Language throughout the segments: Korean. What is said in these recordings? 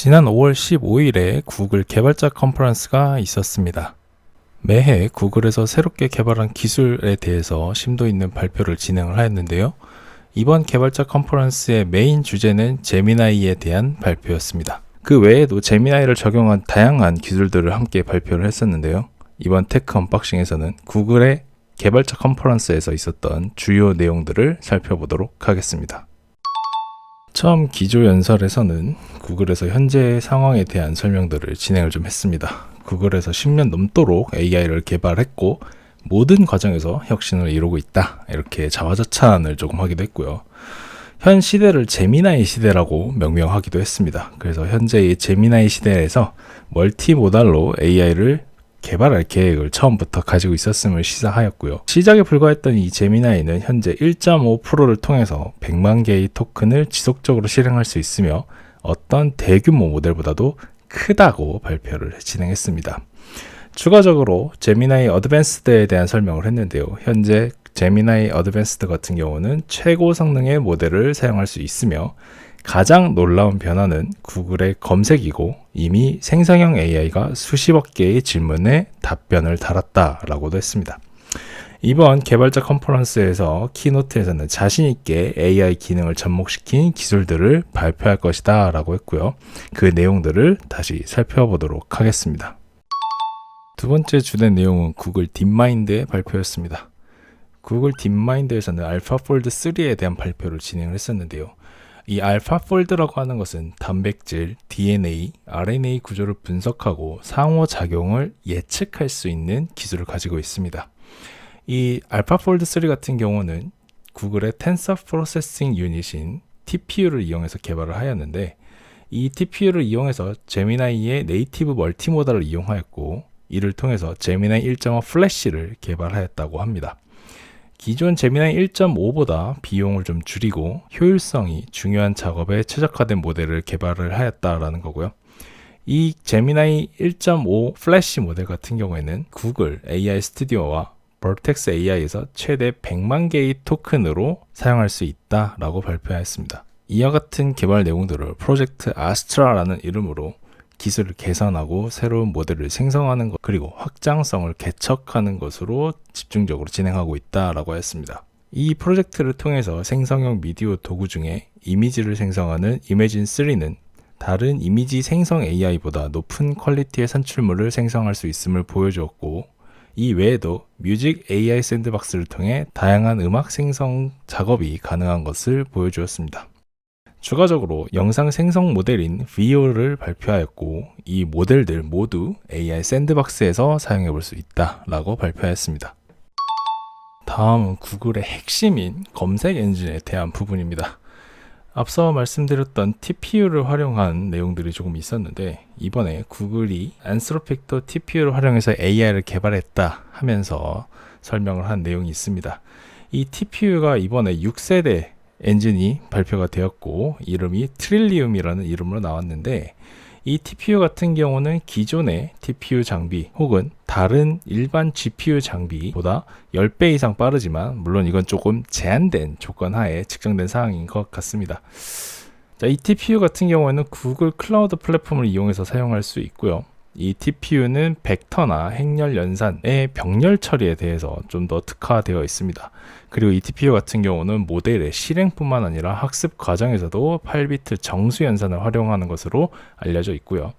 지난 5월 15일에 구글 개발자 컨퍼런스가 있었습니다. 매해 구글에서 새롭게 개발한 기술에 대해서 심도 있는 발표를 진행을 하였는데요. 이번 개발자 컨퍼런스의 메인 주제는 제미나이에 대한 발표였습니다. 그 외에도 제미나이를 적용한 다양한 기술들을 함께 발표를 했었는데요. 이번 테크 언박싱에서는 구글의 개발자 컨퍼런스에서 있었던 주요 내용들을 살펴보도록 하겠습니다. 처음 기조연설에서는 구글에서 현재 상황에 대한 설명들을 진행을 좀 했습니다. 구글에서 10년 넘도록 AI를 개발했고 모든 과정에서 혁신을 이루고 있다, 이렇게 자화자찬을 조금 하기도 했고요. 현 시대를 제미나이 시대라고 명명하기도 했습니다. 그래서 현재의 제미나이 시대에서 멀티모달로 AI를 개발할 계획을 처음부터 가지고 있었음을 시사하였고요. 시작에 불과했던 이 제미나이는 현재 1.5%를 통해서 100만 개의 토큰을 지속적으로 실행할 수 있으며 어떤 대규모 모델보다도 크다고 발표를 진행했습니다. 추가적으로 제미나이 어드밴스드에 대한 설명을 했는데요. 현재 제미나이 어드밴스드 같은 경우는 최고 성능의 모델을 사용할 수 있으며 가장 놀라운 변화는 구글의 검색이고 이미 생성형 AI가 수십억 개의 질문에 답변을 달았다라고도 했습니다. 이번 개발자 컨퍼런스에서 키노트에서는 자신있게 AI 기능을 접목시킨 기술들을 발표할 것이다 라고 했고요. 그 내용들을 다시 살펴보도록 하겠습니다. 두 번째 주된 내용은 구글 딥마인드의 발표였습니다. 구글 딥마인드에서는 알파폴드 3에 대한 발표를 진행을 했었는데요. 이 알파폴드라고 하는 것은 단백질, DNA, RNA 구조를 분석하고 상호작용을 예측할 수 있는 기술을 가지고 있습니다. 이 알파폴드 3 같은 경우는 구글의 텐서 프로세싱 유닛인 TPU를 이용해서 개발을 하였는데, 이 TPU를 이용해서 제미나이의 네이티브 멀티모달을 이용하였고 이를 통해서 제미나이 1.5 플래시를 개발하였다고 합니다. 기존 제미나이 1.5보다 비용을 좀 줄이고 효율성이 중요한 작업에 최적화된 모델을 개발을 하였다라는 거고요. 이 제미나이 1.5 플래시 모델 같은 경우에는 구글 AI 스튜디오와 버텍스 AI에서 최대 100만 개의 토큰으로 사용할 수 있다라고 발표하였습니다. 이와 같은 개발 내용들을 프로젝트 아스트라라는 이름으로 기술을 개선하고 새로운 모델을 생성하는 것, 그리고 확장성을 개척하는 것으로 집중적으로 진행하고 있다라고 했습니다. 이 프로젝트를 통해서 생성형 미디어 도구 중에 이미지를 생성하는 이매진3는 다른 이미지 생성 AI보다 높은 퀄리티의 산출물을 생성할 수 있음을 보여주었고, 이 외에도 뮤직 AI 샌드박스를 통해 다양한 음악 생성 작업이 가능한 것을 보여주었습니다. 추가적으로 영상 생성 모델인 VO를 발표하였고 이 모델들 모두 AI 샌드박스에서 사용해 볼 수 있다라고 발표하였습니다. 다음은 구글의 핵심인 검색 엔진에 대한 부분입니다. 앞서 말씀드렸던 TPU를 활용한 내용들이 조금 있었는데, 이번에 구글이 안스로픽터 TPU를 활용해서 AI를 개발했다 하면서 설명을 한 내용이 있습니다. 이 TPU가 이번에 6세대 엔진이 발표가 되었고 이름이 트릴리움이라는 이름으로 나왔는데, 이 TPU 같은 경우는 기존의 TPU 장비 혹은 다른 일반 GPU 장비보다 10배 이상 빠르지만, 물론 이건 조금 제한된 조건 하에 측정된 사항인 것 같습니다. 자, 이 TPU 같은 경우에는 구글 클라우드 플랫폼을 이용해서 사용할 수 있고요. 이 TPU는 벡터나 행렬 연산의 병렬 처리에 대해서 좀 더 특화되어 있습니다. 그리고 이 TPU 같은 경우는 모델의 실행뿐만 아니라 학습 과정에서도 8비트 정수 연산을 활용하는 것으로 알려져 있고요.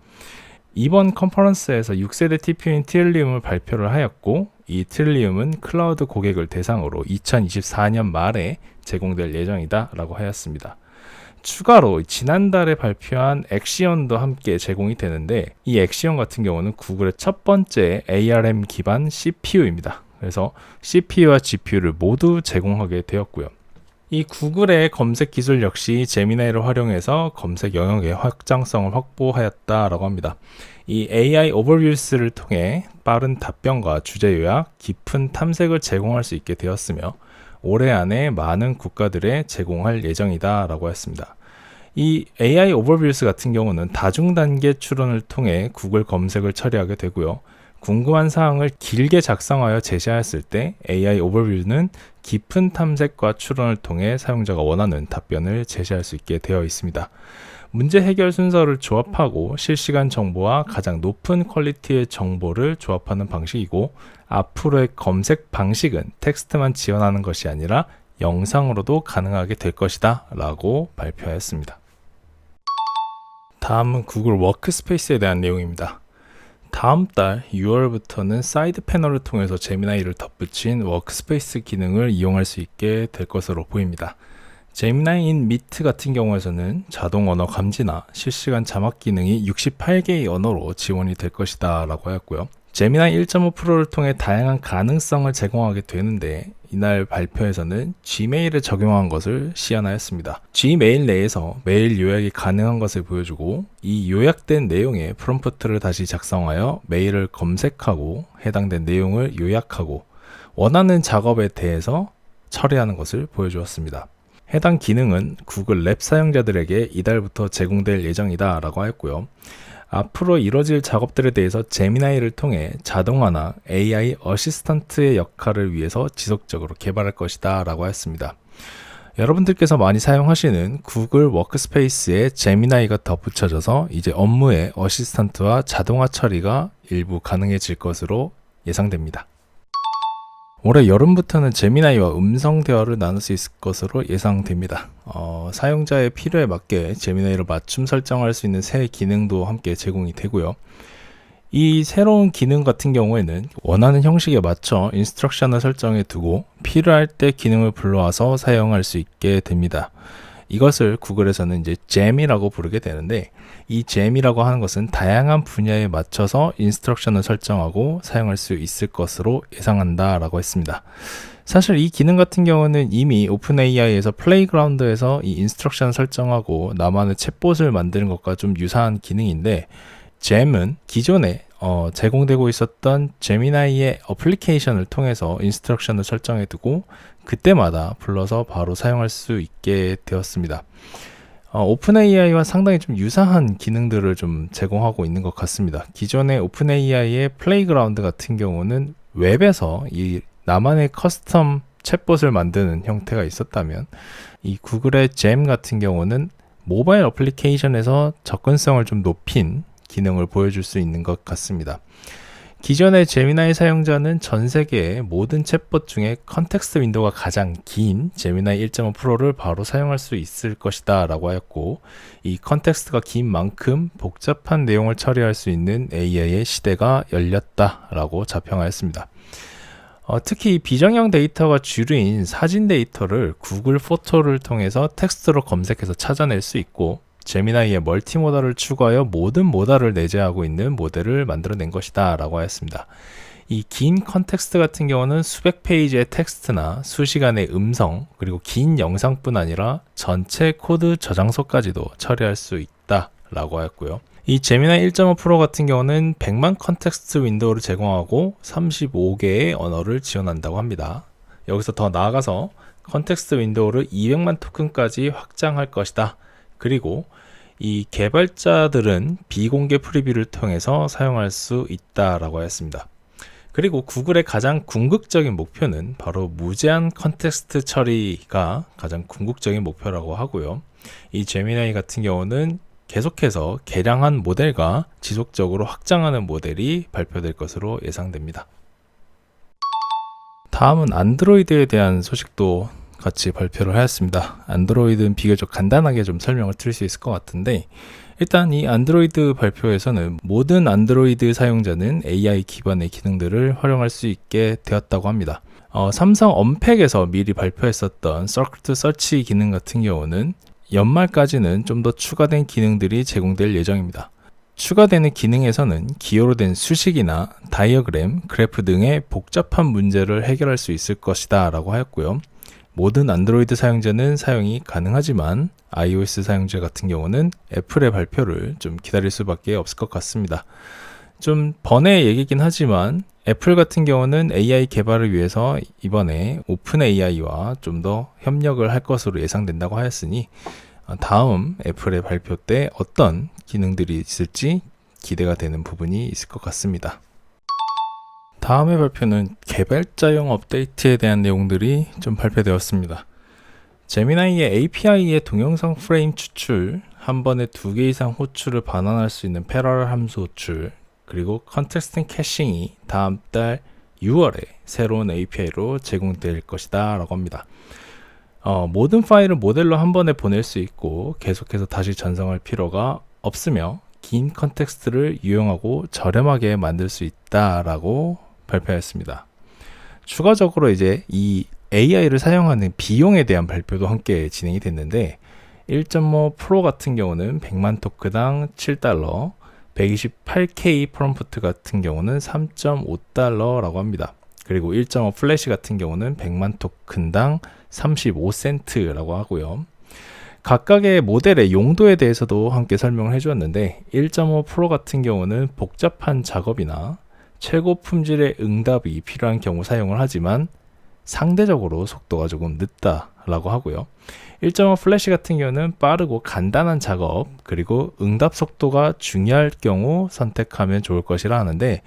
이번 컨퍼런스에서 6세대 TPU인 트릴리움을 발표를 하였고, 이 트릴리움은 클라우드 고객을 대상으로 2024년 말에 제공될 예정이다 라고 하였습니다. 추가로 지난달에 발표한 엑시온도 함께 제공이 되는데, 이 엑시온 같은 경우는 구글의 첫 번째 ARM 기반 CPU입니다. 그래서 CPU와 GPU를 모두 제공하게 되었고요. 이 구글의 검색 기술 역시 제미나이를 활용해서 검색 영역의 확장성을 확보하였다라고 합니다. 이 AI 오버뷰스를 통해 빠른 답변과 주제 요약, 깊은 탐색을 제공할 수 있게 되었으며 올해 안에 많은 국가들에 제공할 예정이다 라고 했습니다. 이 AI 오버뷰스 같은 경우는 다중단계 추론을 통해 구글 검색을 처리하게 되고요. 궁금한 사항을 길게 작성하여 제시하였을 때 AI 오버뷰는 깊은 탐색과 추론을 통해 사용자가 원하는 답변을 제시할 수 있게 되어 있습니다. 문제 해결 순서를 조합하고 실시간 정보와 가장 높은 퀄리티의 정보를 조합하는 방식이고, 앞으로의 검색 방식은 텍스트만 지원하는 것이 아니라 영상으로도 가능하게 될 것이다 라고 발표하였습니다. 다음은 구글 워크스페이스에 대한 내용입니다. 다음 달 6월부터는 사이드 패널을 통해서 제미나이를 덧붙인 워크스페이스 기능을 이용할 수 있게 될 것으로 보입니다. 제미나이 인 미트 같은 경우에서는 자동 언어 감지나 실시간 자막 기능이 68개의 언어로 지원이 될 것이다 라고 하였고요. 제미나이 1.5 프로를 통해 다양한 가능성을 제공하게 되는데, 이날 발표에서는 G메일에 적용한 것을 시연하였습니다. G메일 내에서 메일 요약이 가능한 것을 보여주고, 이 요약된 내용의 프롬프트를 다시 작성하여 메일을 검색하고 해당된 내용을 요약하고 원하는 작업에 대해서 처리하는 것을 보여주었습니다. 해당 기능은 구글 랩 사용자들에게 이달부터 제공될 예정이다 라고 하였고요. 앞으로 이뤄질 작업들에 대해서 제미나이를 통해 자동화나 AI 어시스턴트의 역할을 위해서 지속적으로 개발할 것이다 라고 하였습니다. 여러분들께서 많이 사용하시는 구글 워크스페이스에 제미나이가 덧붙여져서 이제 업무의 어시스턴트와 자동화 처리가 일부 가능해질 것으로 예상됩니다. 올해 여름부터는 제미나이와 음성 대화를 나눌 수 있을 것으로 예상됩니다. 사용자의 필요에 맞게 제미나이를 맞춤 설정할 수 있는 새 기능도 함께 제공이 되고요. 이 새로운 기능 같은 경우에는 원하는 형식에 맞춰 인스트럭션을 설정해 두고 필요할 때 기능을 불러와서 사용할 수 있게 됩니다. 이것을 구글에서는 이제 잼이라고 부르게 되는데, 이 잼이라고 하는 것은 다양한 분야에 맞춰서 인스트럭션을 설정하고 사용할 수 있을 것으로 예상한다 라고 했습니다. 사실 이 기능 같은 경우는 이미 오픈 AI에서 플레이그라운드에서 이 인스트럭션 설정하고 나만의 챗봇을 만드는 것과 좀 유사한 기능인데, 잼은 기존에 제공되고 있었던 제미나이의 어플리케이션을 통해서 인스트럭션을 설정해 두고 그때마다 불러서 바로 사용할 수 있게 되었습니다. 오픈 AI와 상당히 좀 유사한 기능들을 좀 제공하고 있는 것 같습니다. 기존의 오픈 AI의 플레이그라운드 같은 경우는 웹에서 이 나만의 커스텀 챗봇을 만드는 형태가 있었다면, 이 구글의 잼 같은 경우는 모바일 어플리케이션에서 접근성을 좀 높인 기능을 보여줄 수 있는 것 같습니다. 기존의 제미나이 사용자는 전 세계의 모든 챗봇 중에 컨텍스트 윈도우가 가장 긴 제미나이 1.5 프로를 바로 사용할 수 있을 것이다 라고 하였고, 이 컨텍스트가 긴 만큼 복잡한 내용을 처리할 수 있는 AI의 시대가 열렸다 라고 자평하였습니다. 특히 비정형 데이터가 주류인 사진 데이터를 구글 포토를 통해서 텍스트로 검색해서 찾아낼 수 있고, 제미나이의 멀티모달을 추가하여 모든 모달을 내재하고 있는 모델을 만들어낸 것이다 라고 하였습니다. 이 긴 컨텍스트 같은 경우는 수백 페이지의 텍스트나 수시간의 음성, 그리고 긴 영상뿐 아니라 전체 코드 저장소까지도 처리할 수 있다 라고 하였고요. 이 제미나이 1.5 프로 같은 경우는 100만 컨텍스트 윈도우를 제공하고 35개의 언어를 지원한다고 합니다. 여기서 더 나아가서 컨텍스트 윈도우를 200만 토큰까지 확장할 것이다. 그리고 이 개발자들은 비공개 프리뷰를 통해서 사용할 수 있다라고 하였습니다. 그리고 구글의 가장 궁극적인 목표는 바로 무제한 컨텍스트 처리가 가장 궁극적인 목표라고 하고요. 이 제미나이 같은 경우는 계속해서 개량한 모델과 지속적으로 확장하는 모델이 발표될 것으로 예상됩니다. 다음은 안드로이드에 대한 소식도 같이 발표를 하였습니다. 안드로이드는 비교적 간단하게 좀 설명을 드릴 수 있을 것 같은데, 일단 이 안드로이드 발표에서는 모든 안드로이드 사용자는 AI 기반의 기능들을 활용할 수 있게 되었다고 합니다. 삼성 언팩에서 미리 발표했었던 서킷 서치 기능 같은 경우는 연말까지는 좀 더 추가된 기능들이 제공될 예정입니다. 추가되는 기능에서는 기호로 된 수식이나 다이어그램, 그래프 등의 복잡한 문제를 해결할 수 있을 것이다 라고 하였고요. 모든 안드로이드 사용자는 사용이 가능하지만 iOS 사용자 같은 경우는 애플의 발표를 좀 기다릴 수밖에 없을 것 같습니다. 좀 번외의 얘기긴 하지만 애플 같은 경우는 AI 개발을 위해서 이번에 오픈 AI와 좀 더 협력을 할 것으로 예상된다고 하였으니 다음 애플의 발표 때 어떤 기능들이 있을지 기대가 되는 부분이 있을 것 같습니다. 다음의 발표는 개발자용 업데이트에 대한 내용들이 좀 발표되었습니다. 제미나이의 API의 동영상 프레임 추출, 한 번에 2개 이상 호출을 반환할 수 있는 패러럴 함수 호출, 그리고 컨텍스트 캐싱이 다음 달 6월에 새로운 API로 제공될 것이다 라고 합니다. 모든 파일을 모델로 한 번에 보낼 수 있고 계속해서 다시 전송할 필요가 없으며 긴 컨텍스트를 유용하고 저렴하게 만들 수 있다라고 발표했습니다. 추가적으로 이제 이 AI를 사용하는 비용에 대한 발표도 함께 진행이 됐는데 1.5 프로 같은 경우는 100만 토크당 $7, 128K 프롬프트 같은 경우는 $3.5라고 합니다. 그리고 1.5 플래시 같은 경우는 100만 토큰당 35센트라고 하고요. 각각의 모델의 용도에 대해서도 함께 설명을 해주었는데 1.5 프로 같은 경우는 복잡한 작업이나 최고 품질의 응답이 필요한 경우 사용을 하지만 상대적으로 속도가 조금 늦다라고 하고요. 1.5 플래시 같은 경우는 빠르고 간단한 작업 그리고 응답 속도가 중요할 경우 선택하면 좋을 것이라 하는데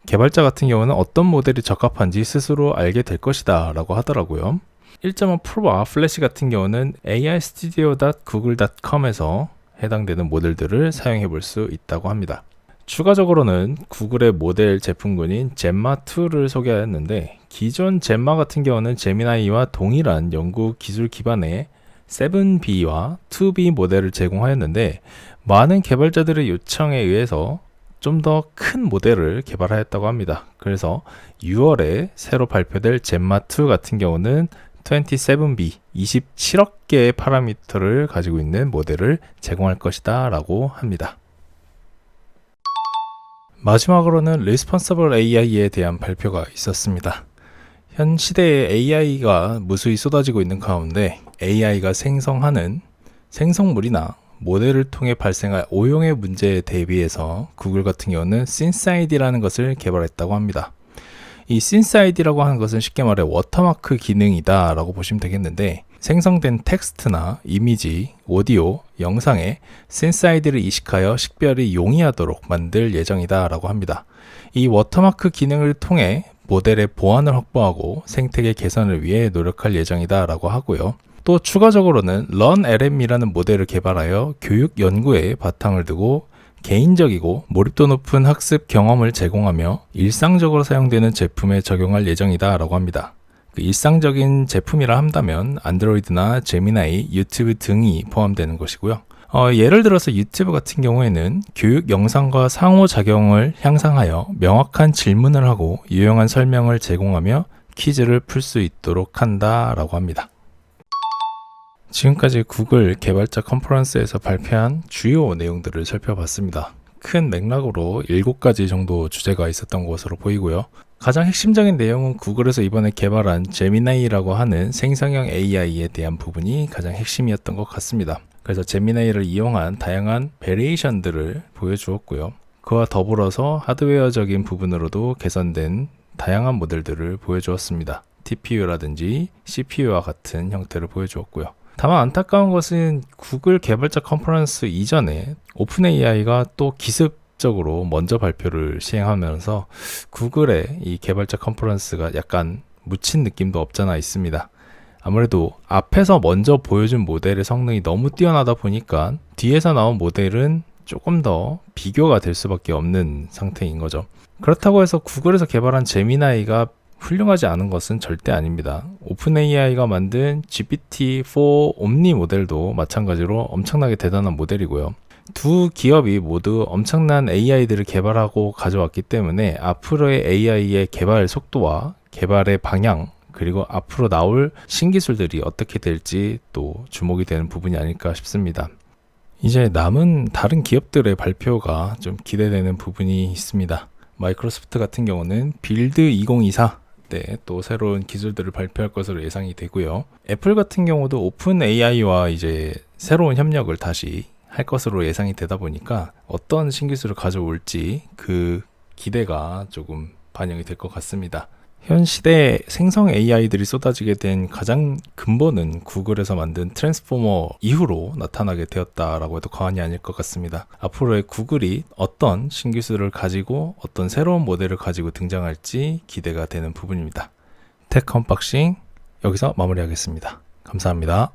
개발자 같은 경우는 어떤 모델이 적합한지 스스로 알게 될 것이다 라고 하더라고요. 1.5 프로와 플래시 같은 경우는 aistudio.google.com에서 해당되는 모델들을 사용해 볼 수 있다고 합니다. 추가적으로는 구글의 모델 제품군인 젬마2를 소개하였는데 기존 젬마 같은 경우는 제미나이와 동일한 연구 기술 기반의 7B와 2B 모델을 제공하였는데 많은 개발자들의 요청에 의해서 좀 더 큰 모델을 개발하였다고 합니다. 그래서 6월에 새로 발표될 젬마2 같은 경우는 27B, 27억 개의 파라미터를 가지고 있는 모델을 제공할 것이다 라고 합니다. 마지막으로는 Responsible AI에 대한 발표가 있었습니다. 현 시대에 AI가 무수히 쏟아지고 있는 가운데 AI가 생성하는 생성물이나 모델을 통해 발생할 오용의 문제에 대비해서 구글 같은 경우는 SynthID라는 것을 개발했다고 합니다. 이 SynthID라고 하는 것은 쉽게 말해 워터마크 기능이다 라고 보시면 되겠는데 생성된 텍스트나 이미지, 오디오, 영상에 SynthID를 이식하여 식별이 용이하도록 만들 예정이다 라고 합니다. 이 워터마크 기능을 통해 모델의 보안을 확보하고 생태계 개선을 위해 노력할 예정이다 라고 하고요. 또 추가적으로는 LearnLM이라는 모델을 개발하여 교육 연구에 바탕을 두고 개인적이고 몰입도 높은 학습 경험을 제공하며 일상적으로 사용되는 제품에 적용할 예정이다 라고 합니다. 일상적인 제품이라 한다면 안드로이드나 제미나이, 유튜브 등이 포함되는 것이고요. 예를 들어서 유튜브 같은 경우에는 교육 영상과 상호작용을 향상하여 명확한 질문을 하고 유용한 설명을 제공하며 퀴즈를 풀 수 있도록 한다 라고 합니다. 지금까지 구글 개발자 컨퍼런스에서 발표한 주요 내용들을 살펴봤습니다. 큰 맥락으로 7가지 정도 주제가 있었던 것으로 보이고요. 가장 핵심적인 내용은 구글에서 이번에 개발한 제미나이라고 하는 생성형 AI에 대한 부분이 가장 핵심이었던 것 같습니다. 그래서 제미나이를 이용한 다양한 베리에이션들을 보여주었고요. 그와 더불어서 하드웨어적인 부분으로도 개선된 다양한 모델들을 보여주었습니다. TPU라든지 CPU와 같은 형태를 보여주었고요. 다만 안타까운 것은 구글 개발자 컨퍼런스 이전에 오픈AI가 또 기습적으로 먼저 발표를 시행하면서 구글의 이 개발자 컨퍼런스가 약간 묻힌 느낌도 없잖아 있습니다. 아무래도 앞에서 먼저 보여준 모델의 성능이 너무 뛰어나다 보니까 뒤에서 나온 모델은 조금 더 비교가 될 수밖에 없는 상태인 거죠. 그렇다고 해서 구글에서 개발한 제미나이가 훌륭하지 않은 것은 절대 아닙니다. 오픈AI가 만든 GPT-4 옴니 모델도 마찬가지로 엄청나게 대단한 모델이고요. 두 기업이 모두 엄청난 AI들을 개발하고 가져왔기 때문에 앞으로의 AI의 개발 속도와 개발의 방향 그리고 앞으로 나올 신기술들이 어떻게 될지 또 주목이 되는 부분이 아닐까 싶습니다. 이제 남은 다른 기업들의 발표가 좀 기대되는 부분이 있습니다. 마이크로소프트 같은 경우는 빌드 2024 또 새로운 기술들을 발표할 것으로 예상이 되고요. 애플 같은 경우도 오픈 AI와 이제 새로운 협력을 다시 할 것으로 예상이 되다 보니까 어떤 신기술을 가져올지 그 기대가 조금 반영이 될 것 같습니다. 현 시대에 생성 AI들이 쏟아지게 된 가장 근본은 구글에서 만든 트랜스포머 이후로 나타나게 되었다라고 해도 과언이 아닐 것 같습니다. 앞으로의 구글이 어떤 신기술을 가지고 어떤 새로운 모델을 가지고 등장할지 기대가 되는 부분입니다. 테크 언박싱 여기서 마무리하겠습니다. 감사합니다.